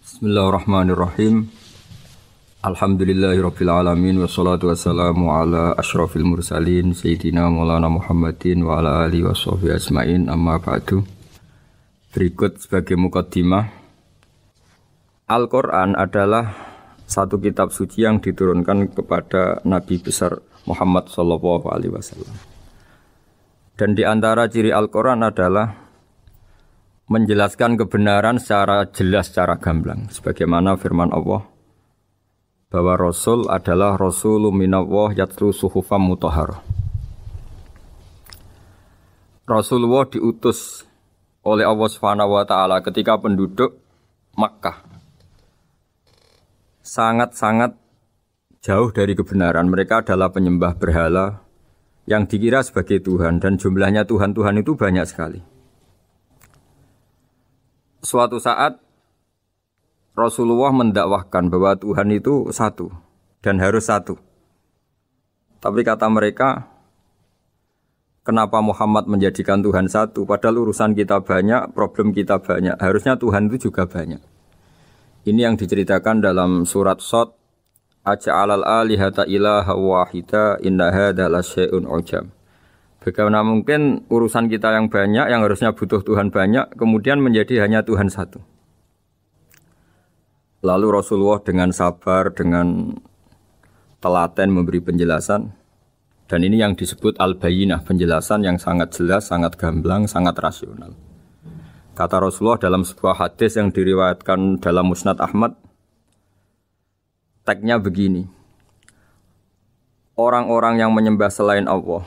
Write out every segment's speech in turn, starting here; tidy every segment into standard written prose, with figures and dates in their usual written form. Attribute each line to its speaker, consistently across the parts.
Speaker 1: Bismillahirrahmanirrahim. Alhamdulillahirabbil alamin wassalatu wassalamu ala asyrafil mursalin sayyidina Maulana Muhammadin wa ala alihi washabihi ajmain. Amma ba'du. Berikut sebagai mukaddimah. Al-Qur'an adalah satu kitab suci yang diturunkan kepada Nabi besar Muhammad sallallahu alaihi wasallam. Dan di antara ciri Al-Qur'an adalah menjelaskan kebenaran secara jelas, secara gamblang. Sebagaimana firman Allah, bahwa Rasul adalah Rasulun minallah yatlu suhufam mutahharah. Rasulullah diutus oleh Allah Subhanahu wa taala ketika penduduk Makkah sangat-sangat jauh dari kebenaran. Mereka adalah penyembah berhala yang dikira sebagai Tuhan, dan jumlahnya Tuhan-Tuhan itu banyak sekali. Suatu saat Rasulullah mendakwahkan bahwa Tuhan itu satu dan harus satu. Tapi kata mereka, kenapa Muhammad menjadikan Tuhan satu? Padahal urusan kita banyak, problem kita banyak. Harusnya Tuhan itu juga banyak. Ini yang diceritakan dalam surat Shad, Aja'alal alihata ilaha wahida inna hadza lasyai'un ujab. Bagaimana mungkin urusan kita yang banyak, yang harusnya butuh Tuhan banyak, kemudian menjadi hanya Tuhan satu. Lalu Rasulullah dengan sabar, dengan telaten memberi penjelasan. Dan ini yang disebut al-bayyinah, penjelasan yang sangat jelas, sangat gamblang, sangat rasional. Kata Rasulullah dalam sebuah hadis yang diriwayatkan dalam Musnad Ahmad, teksnya begini. Orang-orang yang menyembah selain Allah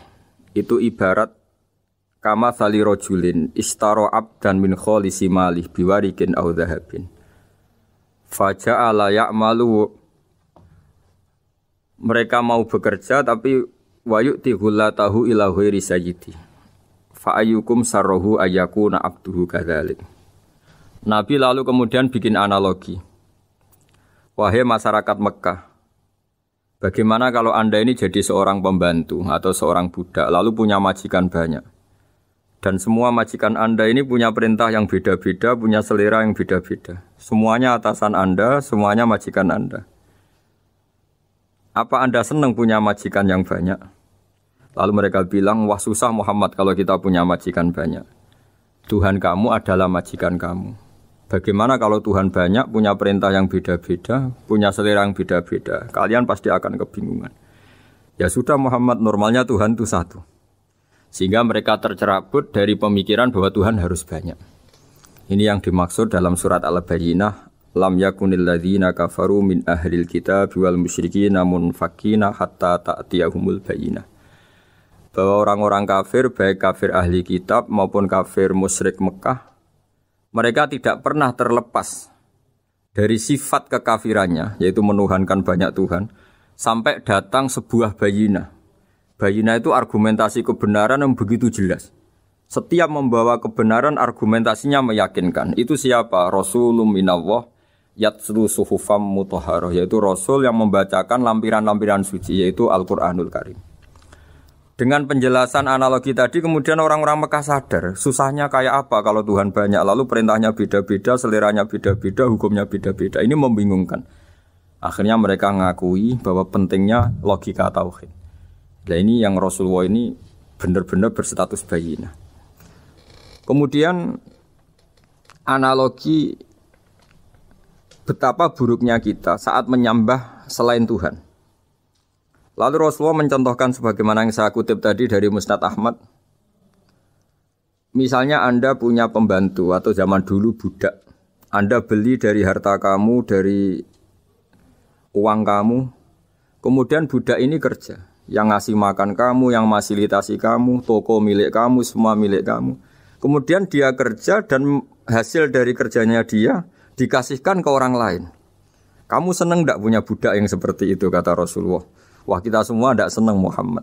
Speaker 1: itu ibarat kama sali rojulin istaro abdan min kholisi malih biwarikin au dhahabin faja'ala ya'malu. Mereka mau bekerja tapi wayu'ti hullatahu ila ghairi sayyidi fa'ayyukum sarrohu ayyakuna abduhu kadzalik. Nabi lalu kemudian bikin analogi. Wahai masyarakat Mekah, bagaimana kalau Anda ini jadi seorang pembantu atau seorang budak, lalu punya majikan banyak. Dan semua majikan Anda ini punya perintah yang beda-beda, punya selera yang beda-beda. Semuanya atasan Anda, semuanya majikan Anda. Apa Anda senang punya majikan yang banyak? Lalu mereka bilang, wah susah Muhammad kalau kita punya majikan banyak. Tuhan kamu adalah majikan kamu. Bagaimana kalau Tuhan banyak, punya perintah yang beda-beda, punya selera yang beda-beda? Kalian pasti akan kebingungan. Ya sudah Muhammad, normalnya Tuhan itu satu. Sehingga mereka tercerabut dari pemikiran bahwa Tuhan harus banyak. Ini yang dimaksud dalam surat Al-Bayyinah. Lam yakunil ladzina kafaru min ahlil kitab wal musyrikina munfakina hatta ta'tiyahumul bayyinah. Bahwa orang-orang kafir, baik kafir ahli kitab maupun kafir musyrik Mekah, mereka tidak pernah terlepas dari sifat kekafirannya, yaitu menuhankan banyak Tuhan, sampai datang sebuah bayyinah. Bayyinah itu argumentasi kebenaran yang begitu jelas. Setiap membawa kebenaran, argumentasinya meyakinkan. Itu siapa? Rasulun minallah yatslu suhufam mutahharah, yaitu Rasul yang membacakan lampiran-lampiran suci, yaitu Al-Quranul Karim. Dengan penjelasan analogi tadi, kemudian orang-orang Mekah sadar, susahnya kayak apa kalau Tuhan banyak, lalu perintahnya beda-beda, seleranya beda-beda, hukumnya beda-beda. Ini membingungkan. Akhirnya mereka ngakui bahwa pentingnya logika tauhid. Nah ini yang Rasulullah ini benar-benar berstatus bayyinah. Kemudian analogi betapa buruknya kita saat menyembah selain Tuhan. Lalu Rasulullah mencontohkan sebagaimana yang saya kutip tadi dari Musnad Ahmad. Misalnya Anda punya pembantu atau zaman dulu budak. Anda beli dari harta kamu, dari uang kamu. Kemudian budak ini kerja. Yang ngasih makan kamu, yang fasilitasi kamu, toko milik kamu, semua milik kamu. Kemudian dia kerja dan hasil dari kerjanya dia dikasihkan ke orang lain. Kamu senang tidak punya budak yang seperti itu, kata Rasulullah. Wah kita semua tidak senang Muhammad.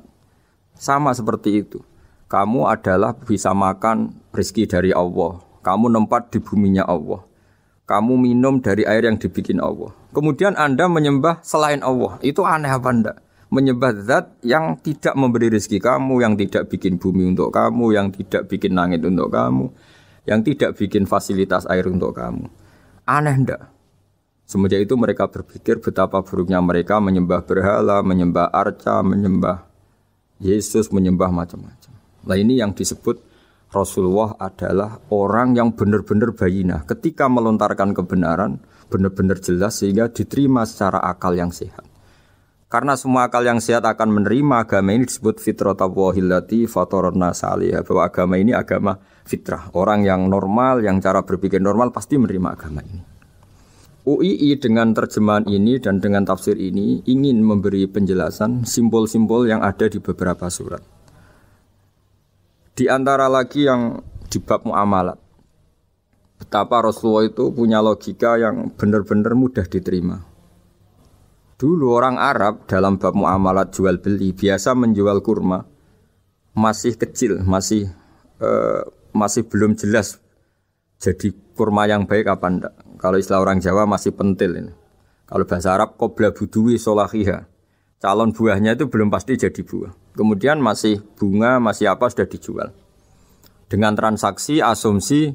Speaker 1: Sama seperti itu. Kamu adalah bisa makan rezeki dari Allah. Kamu nempat di buminya Allah. Kamu minum dari air yang dibikin Allah. Kemudian Anda menyembah selain Allah. Itu aneh apa enggak? Menyembah zat yang tidak memberi rezeki kamu, yang tidak bikin bumi untuk kamu, yang tidak bikin langit untuk kamu, yang tidak bikin fasilitas air untuk kamu. Aneh enggak? Semenjak itu mereka berpikir betapa buruknya mereka menyembah berhala, menyembah arca, menyembah Yesus, menyembah macam-macam. Nah ini yang disebut Rasulullah adalah orang yang benar-benar bayinah. Ketika melontarkan kebenaran, benar-benar jelas sehingga diterima secara akal yang sehat. Karena semua akal yang sehat akan menerima agama ini disebut fitratallahi fatarna salihah. Bahwa agama ini agama fitrah. Orang yang normal, yang cara berpikir normal pasti menerima agama ini. UII dengan terjemahan ini dan dengan tafsir ini ingin memberi penjelasan simbol-simbol yang ada di beberapa surat. Di antara lagi yang di bab muamalat. Betapa Rasulullah itu punya logika yang benar-benar mudah diterima. Dulu orang Arab dalam bab muamalat jual beli biasa menjual kurma masih kecil, masih belum jelas jadi kurma yang baik apa enggak. Kalau istilah orang Jawa masih pentil ini. Kalau bahasa Arab qobla budui solahiha. Calon buahnya itu belum pasti jadi buah. Kemudian masih bunga, masih apa sudah dijual. Dengan transaksi, asumsi,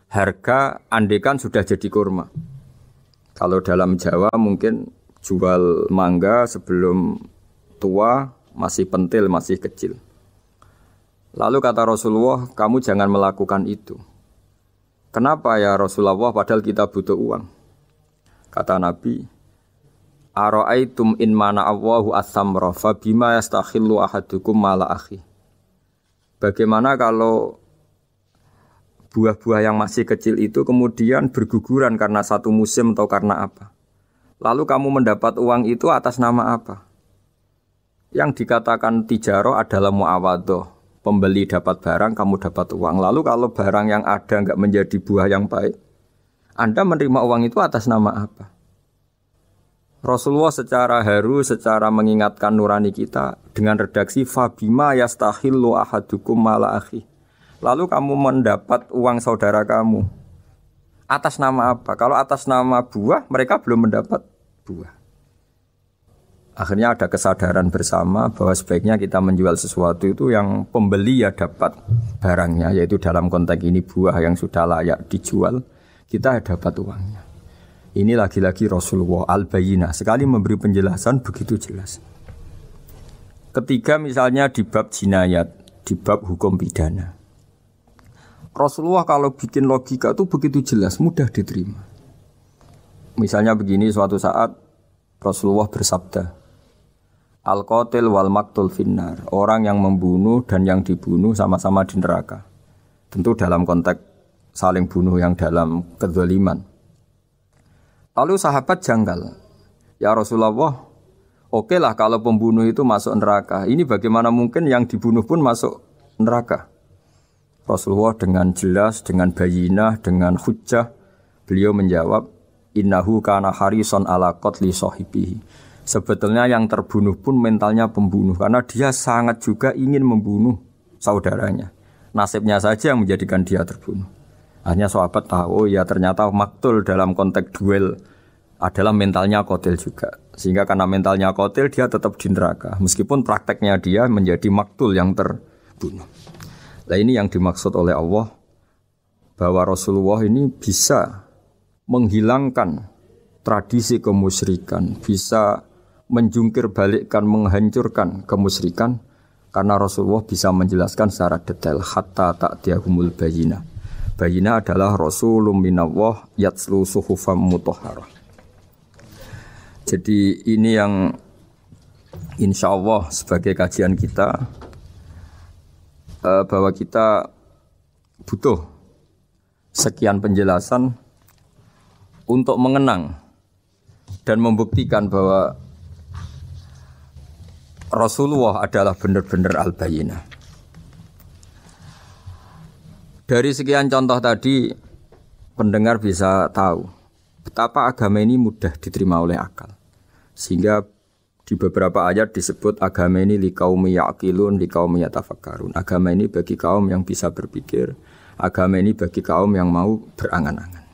Speaker 1: harga andekan sudah jadi kurma. Kalau dalam Jawa mungkin jual mangga sebelum tua masih pentil, masih kecil. Lalu kata Rasulullah, kamu jangan melakukan itu. Kenapa ya Rasulullah padahal kita butuh uang? Kata Nabi, Ara'aitum in mana Allahu as-samra fa bima yastakhillu ahadukum mala akhi. Bagaimana kalau buah-buah yang masih kecil itu kemudian berguguran karena satu musim atau karena apa? Lalu kamu mendapat uang itu atas nama apa? Yang dikatakan tijarah adalah muawadhah. Pembeli dapat barang, kamu dapat uang. Lalu kalau barang yang ada enggak menjadi buah yang baik, Anda menerima uang itu atas nama apa? Rasulullah secara haru, secara mengingatkan nurani kita dengan redaksi fabima yastahillu ahadukum mala akhi. Lalu kamu mendapat uang saudara kamu atas nama apa? Kalau atas nama buah, mereka belum mendapat buah. Akhirnya ada kesadaran bersama bahwa sebaiknya kita menjual sesuatu itu yang pembeli ya dapat barangnya, yaitu dalam konteks ini buah yang sudah layak dijual, kita dapat uangnya. Ini lagi-lagi Rasulullah al-Bayyinah, sekali memberi penjelasan begitu jelas. Ketiga misalnya di bab jinayat, di bab hukum pidana. Rasulullah kalau bikin logika itu begitu jelas, mudah diterima. Misalnya begini, suatu saat Rasulullah bersabda, Al-qatil wal maktul finnar. Orang yang membunuh dan yang dibunuh sama-sama di neraka. Tentu dalam konteks saling bunuh yang dalam kezaliman. Lalu sahabat janggal. Ya Rasulullah, oke lah kalau pembunuh itu masuk neraka. Ini bagaimana mungkin yang dibunuh pun masuk neraka? Rasulullah dengan jelas, dengan bayinah, dengan hujjah, beliau menjawab, Innahu kana harison ala qatli sahibihi. Sebetulnya yang terbunuh pun mentalnya pembunuh. Karena dia sangat juga ingin membunuh saudaranya. Nasibnya saja yang menjadikan dia terbunuh. Akhirnya sahabat tahu, ya ternyata maktul dalam konteks duel adalah mentalnya qatil juga. Sehingga karena mentalnya qatil, dia tetap di neraka. Meskipun prakteknya dia menjadi maktul yang terbunuh. Nah ini yang dimaksud oleh Allah. Bahwa Rasulullah ini bisa menghilangkan tradisi kemusyrikan. Bisa menjungkir balikkan, menghancurkan kemusyrikan karena Rasulullah bisa menjelaskan secara detail hatta ta'tiyahumul bayyinah. Bayyinah adalah Rasulun minallah yatslu suhufam mutahharah. Jadi ini yang insyaallah sebagai kajian kita bahwa kita butuh sekian penjelasan untuk mengenang dan membuktikan bahwa Rasulullah adalah benar-benar al-bayyinah. Dari sekian contoh tadi, pendengar bisa tahu betapa agama ini mudah diterima oleh akal. Sehingga di beberapa ayat disebut agama ini liqaumi ya'qilun, liqaumi yatafakkarun. Agama ini bagi kaum yang bisa berpikir, agama ini bagi kaum yang mau berangan-angan.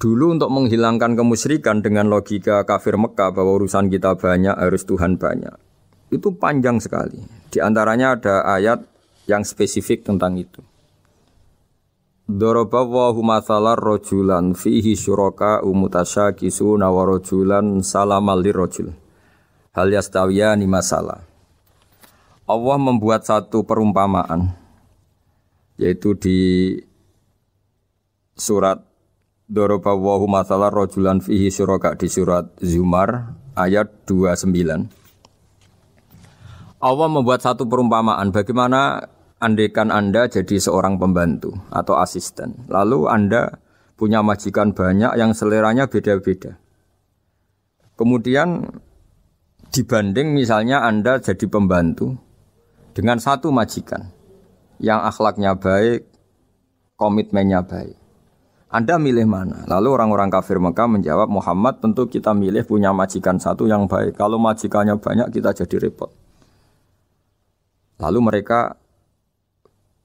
Speaker 1: Dulu untuk menghilangkan kemusyrikan dengan logika kafir Mekah bahwa urusan kita banyak, harus Tuhan banyak. Itu panjang sekali. Di antaranya ada ayat yang spesifik tentang itu. Daraballahu mathalan rajulan fihi syuraka mutasyakisuna wa rajulan salamal lirajul. Hal yastawiyani masalah. Allah membuat satu perumpamaan yaitu di surat Daraballahu mathalan rajulan fihi syuraka di surat Zumar ayat 29. Allah membuat satu perumpamaan bagaimana andaikan Anda jadi seorang pembantu atau asisten, lalu Anda punya majikan banyak yang seleranya beda-beda. Kemudian dibanding misalnya Anda jadi pembantu dengan satu majikan yang akhlaknya baik, komitmennya baik. Anda milih mana? Lalu orang-orang kafir Mekah menjawab, Muhammad tentu kita milih punya majikan satu yang baik. Kalau majikannya banyak kita jadi repot. Lalu mereka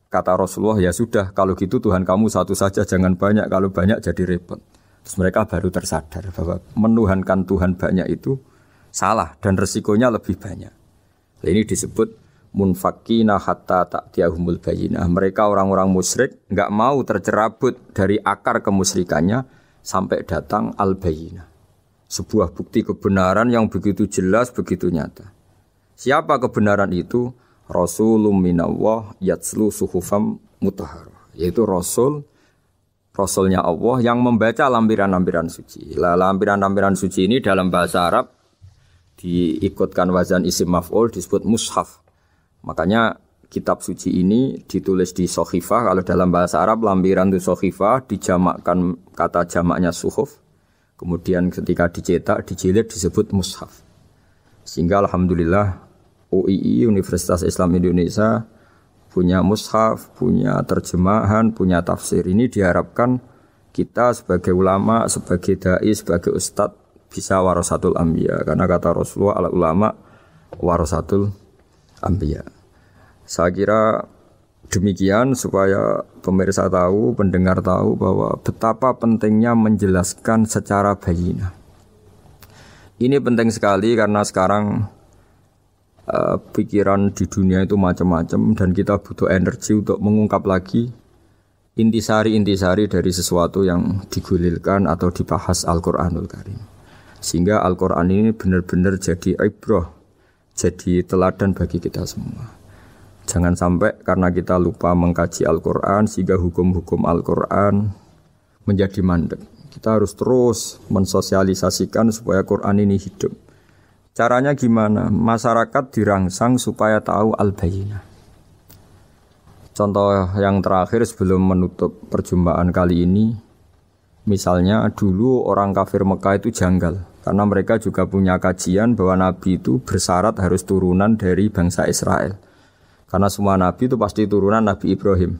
Speaker 1: kata Rasulullah, ya sudah, kalau gitu Tuhan kamu satu saja, jangan banyak, kalau banyak jadi repot. Terus mereka baru tersadar bahwa menuhankan Tuhan banyak itu salah dan resikonya lebih banyak. Ini disebut munfakina hatta ta'tiyahumul bayyinah. Mereka orang-orang musyrik enggak mau tercerabut dari akar kemusyrikannya sampai datang al-bayyinah. Sebuah bukti kebenaran yang begitu jelas, begitu nyata. Siapa kebenaran itu? Rasulun minallah yatslu suhufam mutahharah, yaitu Rasulnya Allah yang membaca lampiran-lampiran suci. Lampiran-lampiran suci ini dalam bahasa Arab diikutkan wazan isim maf'ul disebut mushaf. Makanya kitab suci ini ditulis di sohifah. Kalau dalam bahasa Arab lampiran itu sohifah, dijamakkan kata jamaknya suhuf. Kemudian ketika dicetak, dijilid disebut mushaf. Sehingga alhamdulillah UII Universitas Islam Indonesia punya mushaf, punya terjemahan, punya tafsir. Ini diharapkan kita sebagai ulama, sebagai dai, sebagai ustadz bisa warasatul anbiya. Karena kata Rasulullah, al ulama warasatul anbiya. Saya kira demikian supaya pemirsa tahu, pendengar tahu bahwa betapa pentingnya menjelaskan secara bayyinah. Ini penting sekali karena sekarang pikiran di dunia itu macam-macam dan kita butuh energi untuk mengungkap lagi intisari-intisari dari sesuatu yang digulirkan atau dibahas Al-Quranul Karim. Sehingga Al-Quran ini benar-benar jadi ibrah, jadi teladan bagi kita semua. Jangan sampai karena kita lupa mengkaji Al-Quran sehingga hukum-hukum Al-Quran menjadi mandek. Kita harus terus mensosialisasikan supaya Quran ini hidup. Caranya gimana? Masyarakat dirangsang supaya tahu al-bayyinah. Contoh yang terakhir sebelum menutup perjumpaan kali ini, misalnya dulu orang kafir Mekah itu janggal karena mereka juga punya kajian bahwa Nabi itu bersyarat harus turunan dari bangsa Israel. Karena semua Nabi itu pasti turunan Nabi Ibrahim.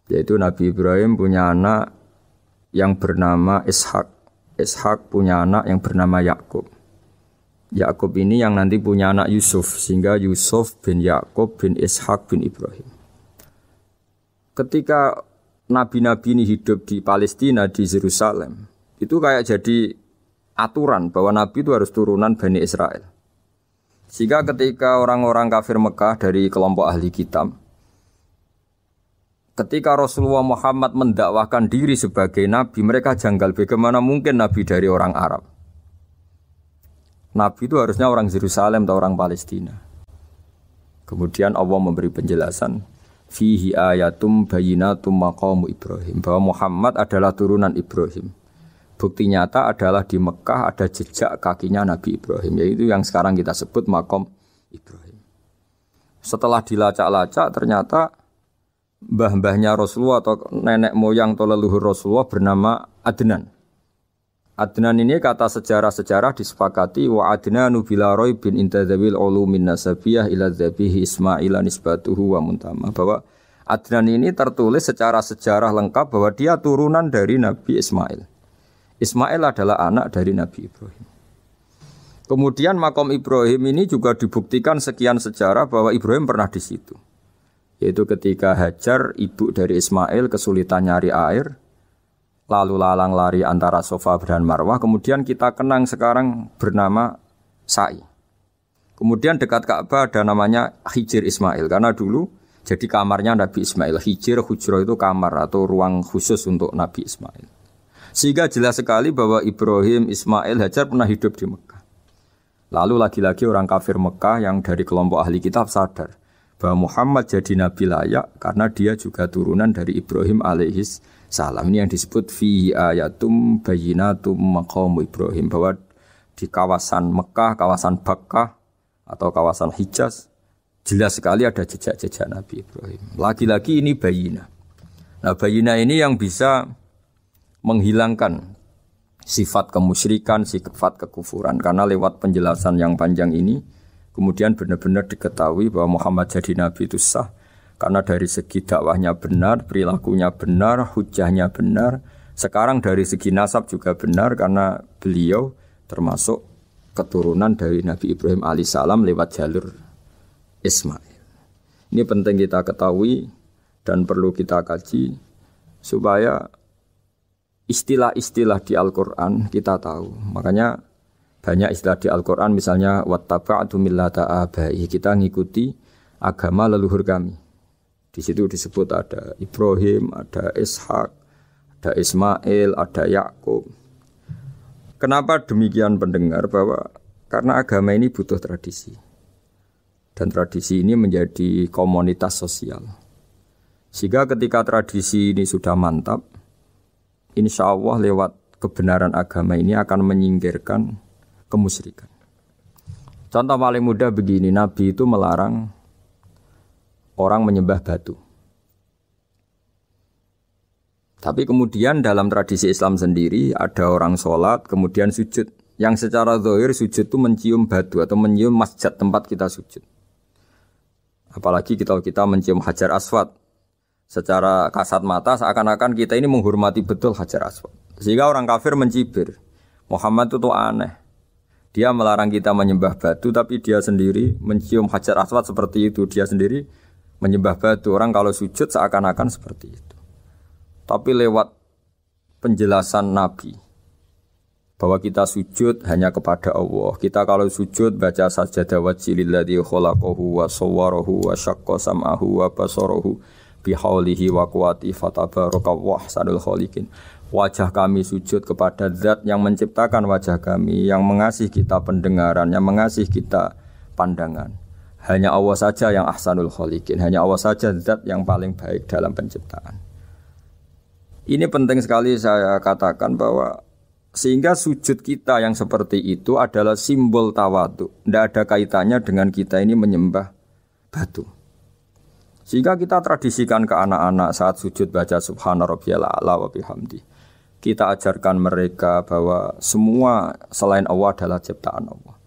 Speaker 1: Yaitu Nabi Ibrahim punya anak yang bernama Ishak. Ishak punya anak yang bernama Yakub. Yakub ini yang nanti punya anak Yusuf, sehingga Yusuf bin Yakub bin Ishak bin Ibrahim. Ketika nabi-nabi ini hidup di Palestina, di Yerusalem, itu kayak jadi aturan bahwa nabi itu harus turunan Bani Israel. Sehingga ketika orang-orang kafir Mekah dari kelompok ahli kitab, ketika Rasulullah Muhammad mendakwahkan diri sebagai nabi, mereka janggal bagaimana mungkin nabi dari orang Arab. Nabi itu harusnya orang Yerusalem atau orang Palestina. Kemudian Allah memberi penjelasan, fihi ayatum bayyinatum maqamu Ibrahim, bahwa Muhammad adalah turunan Ibrahim. Bukti nyata adalah di Mekah ada jejak kakinya Nabi Ibrahim, yaitu yang sekarang kita sebut maqam Ibrahim. Setelah dilacak-lacak ternyata mbah-mbahnya Rasulullah atau nenek moyang atau leluhur Rasulullah bernama Adnan. Adnan ini kata sejarah-sejarah disepakati wa Adnanu bila raibin intadzabil ulumin nasabiyah ila dzabihi Ismail nisbatuhu wa muntama, bahwa Adnan ini tertulis secara sejarah lengkap bahwa dia turunan dari Nabi Ismail. Ismail adalah anak dari Nabi Ibrahim. Kemudian makom Ibrahim ini juga dibuktikan sekian sejarah bahwa Ibrahim pernah di situ. Yaitu ketika Hajar, ibu dari Ismail, kesulitan nyari air, lalu lalang lari antara Safa dan Marwah. Kemudian kita kenang sekarang bernama Sa'i. Kemudian dekat Ka'bah ada namanya Hijir Ismail. Karena dulu Jadi kamarnya Nabi Ismail, hijr, hujro itu kamar atau ruang khusus untuk Nabi Ismail. Sehingga jelas sekali bahwa Ibrahim, Ismail, Hajar pernah hidup di Mekah. Lalu lagi-lagi orang kafir Mekah yang dari kelompok ahli kitab sadar bahwa Muhammad jadi Nabi layak karena dia juga turunan dari Ibrahim alaihis salam. Ini yang disebut fihi ayatum bayyinatum maqam Ibrahim, bahwa di kawasan Mekah, kawasan Bakkah atau kawasan Hijaz jelas sekali ada jejak-jejak Nabi Ibrahim. Lagi-lagi ini bayina. Nah, bayina ini yang bisa menghilangkan sifat kemusyrikan, sifat kekufuran. Karena lewat penjelasan yang panjang ini, kemudian benar-benar diketahui bahwa Muhammad jadi Nabi itu sah. Karena dari segi dakwahnya benar, perilakunya benar, hujahnya benar. Sekarang dari segi nasab juga benar, karena beliau termasuk keturunan dari Nabi Ibrahim alaihissalam lewat jalur Ismail. Ini penting kita ketahui dan perlu kita kaji supaya istilah-istilah di Al-Quran kita tahu. Makanya banyak istilah di Al-Quran, misalnya wattaba'tu millata abai, kita ngikuti agama leluhur kami. Di situ disebut ada Ibrahim, ada Ishak, ada Ismail, ada Yakub. Kenapa demikian pendengar? Bahwa karena agama ini butuh tradisi. Dan tradisi ini menjadi komunitas sosial. Sehingga ketika tradisi ini sudah mantap, insya Allah lewat kebenaran agama ini akan menyingkirkan kemusyrikan. Contoh paling mudah begini, Nabi itu melarang orang menyembah batu. Tapi kemudian dalam tradisi Islam sendiri ada orang sholat kemudian sujud. Yang secara zahir sujud itu mencium batu atau mencium masjid tempat kita sujud. Apalagi kita mencium Hajar Aswad. Secara kasat mata seakan-akan kita ini menghormati betul Hajar Aswad. Sehingga orang kafir mencibir. Muhammad itu tuh aneh. Dia melarang kita menyembah batu tapi dia sendiri mencium Hajar Aswad seperti itu. Dia sendiri menyembah batu. Orang kalau sujud seakan-akan seperti itu. Tapi lewat penjelasan Nabi bahwa kita sujud hanya kepada Allah. Kita kalau sujud baca sajadah wajhililladzi khalaqahu wa sawwarahu wa syaqqa sam'ahu wa basarahu bihaulihi wa quwwati fatabarakallahu ahsanul khaliqin. Wajah kami sujud kepada Zat yang menciptakan wajah kami, yang mengasihi kita pendengaran, yang mengasihi kita pandangan. Hanya Allah saja yang ahsanul khaliqin, hanya Allah saja Zat yang paling baik dalam penciptaan. Ini penting sekali saya katakan bahwa sehingga sujud kita yang seperti itu adalah simbol tawadhu. Tidak ada kaitannya dengan kita ini menyembah batu. Sehingga kita tradisikan ke anak-anak saat sujud baca subhana rabbiyal a'la wa bihamdi. Kita ajarkan mereka bahwa semua selain Allah adalah ciptaan Allah.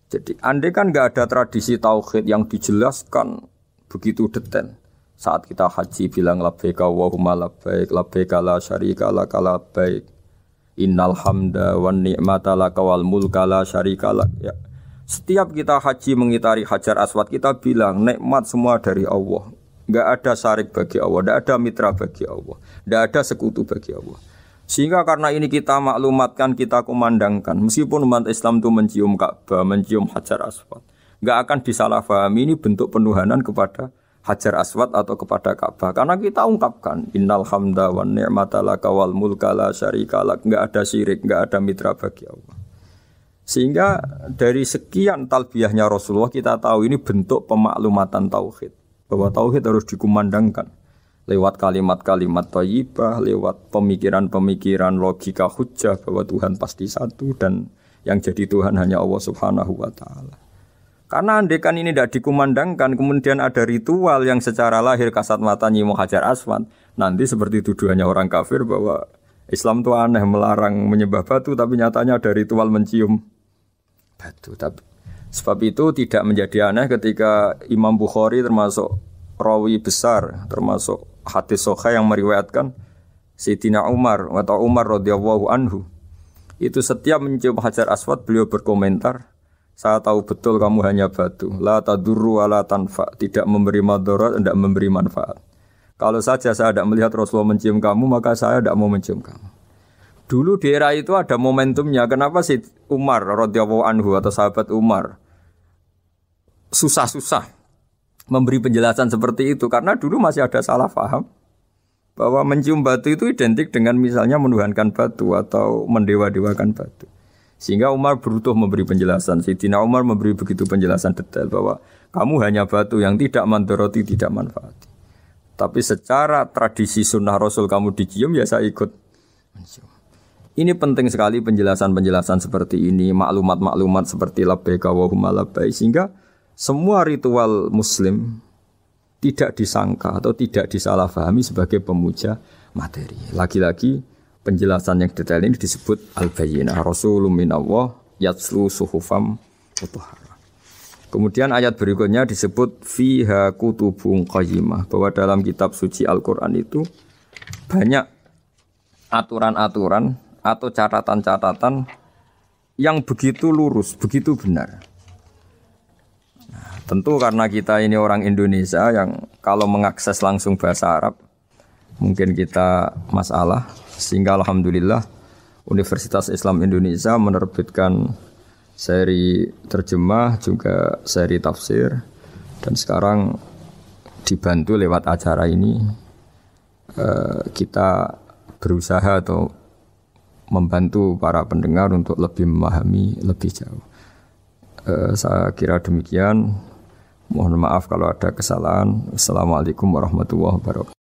Speaker 1: Jadi andai kan enggak ada tradisi tauhid yang dijelaskan begitu detail. Saat kita haji bilang labbaik Allahumma labbaik, labbaik la syarika laka labbaik. Innal hamda wan ni'mata laka wal mulka la syarika lak. Ya. Setiap kita haji mengitari Hajar Aswad kita bilang nikmat semua dari Allah. Enggak ada syarik bagi Allah, enggak ada mitra bagi Allah, enggak ada sekutu bagi Allah. Sehingga karena ini kita maklumatkan, kita kumandangkan, meskipun umat Islam itu mencium Ka'bah, mencium Hajar Aswad, enggak akan disalahfahami ini bentuk penuhanan kepada Hajar Aswad atau kepada Ka'bah. Karena kita ungkapkan innal hamda wan ni'mata laka wal mulka la syarika lak, enggak ada syirik, enggak ada mitra bagi Allah. Sehingga dari sekian talbiyahnya Rasulullah kita tahu ini bentuk pemaklumatan tauhid. Bahwa tauhid harus dikumandangkan lewat kalimat-kalimat thayyibah, lewat pemikiran-pemikiran logika hujjah bahwa Tuhan pasti satu dan yang jadi Tuhan hanya Allah Subhanahu wa taala. Karena andekan ini tidak dikumandangkan, kemudian ada ritual yang secara lahir kasat mata nyium Hajar Aswad, nanti seperti tuduhannya orang kafir bahwa Islam itu aneh melarang menyembah batu, tapi nyatanya ada ritual mencium batu. Tapi sebab itu tidak menjadi aneh ketika Imam Bukhari termasuk rawi besar, termasuk hadis sahih yang meriwayatkan Sayyidina Umar atau Umar radhiyallahu anhu, itu setiap mencium Hajar Aswad beliau berkomentar, saya tahu betul kamu hanya batu, la tadurru wa la tanfa, tidak memberi madarat, tidak memberi manfaat. Kalau saja saya tidak melihat Rasulullah mencium kamu, maka saya tidak mau mencium kamu. Dulu di era itu ada momentumnya. Kenapa sih Umar radhiyallahu anhu atau sahabat Umar susah-susah memberi penjelasan seperti itu karena dulu masih ada salah paham bahwa mencium batu itu identik dengan misalnya menuhankan batu atau mendewa-dewakan batu. Sehingga Umar berutuh memberi penjelasan. Sayyidina Umar memberi begitu penjelasan detail bahwa kamu hanya batu yang tidak mandoroti, tidak manfaati. Tapi secara tradisi sunnah Rasul kamu dicium, ya saya ikut mencium. Ini penting sekali penjelasan-penjelasan seperti ini, maklumat-maklumat seperti labbaik Allahumma labbaik, sehingga semua ritual Muslim tidak disangka atau tidak disalahfahami sebagai pemuja materi. Lagi-lagi penjelasan yang detail ini disebut al-bayyinah rasulun minallah yatslu suhufam mutahharah. Kemudian ayat berikutnya disebut fiha kutubun qayyimah, bahwa dalam kitab suci Al-Qur'an itu banyak aturan-aturan atau catatan-catatan yang begitu lurus, begitu benar. Tentu karena kita ini orang Indonesia yang kalau mengakses langsung bahasa Arab mungkin kita masalah, sehingga alhamdulillah Universitas Islam Indonesia menerbitkan seri terjemah juga seri tafsir, dan sekarang dibantu lewat acara ini kita berusaha atau membantu para pendengar untuk lebih memahami lebih jauh. Saya kira demikian. Mohon maaf kalau ada kesalahan. Assalamualaikum warahmatullahi wabarakatuh.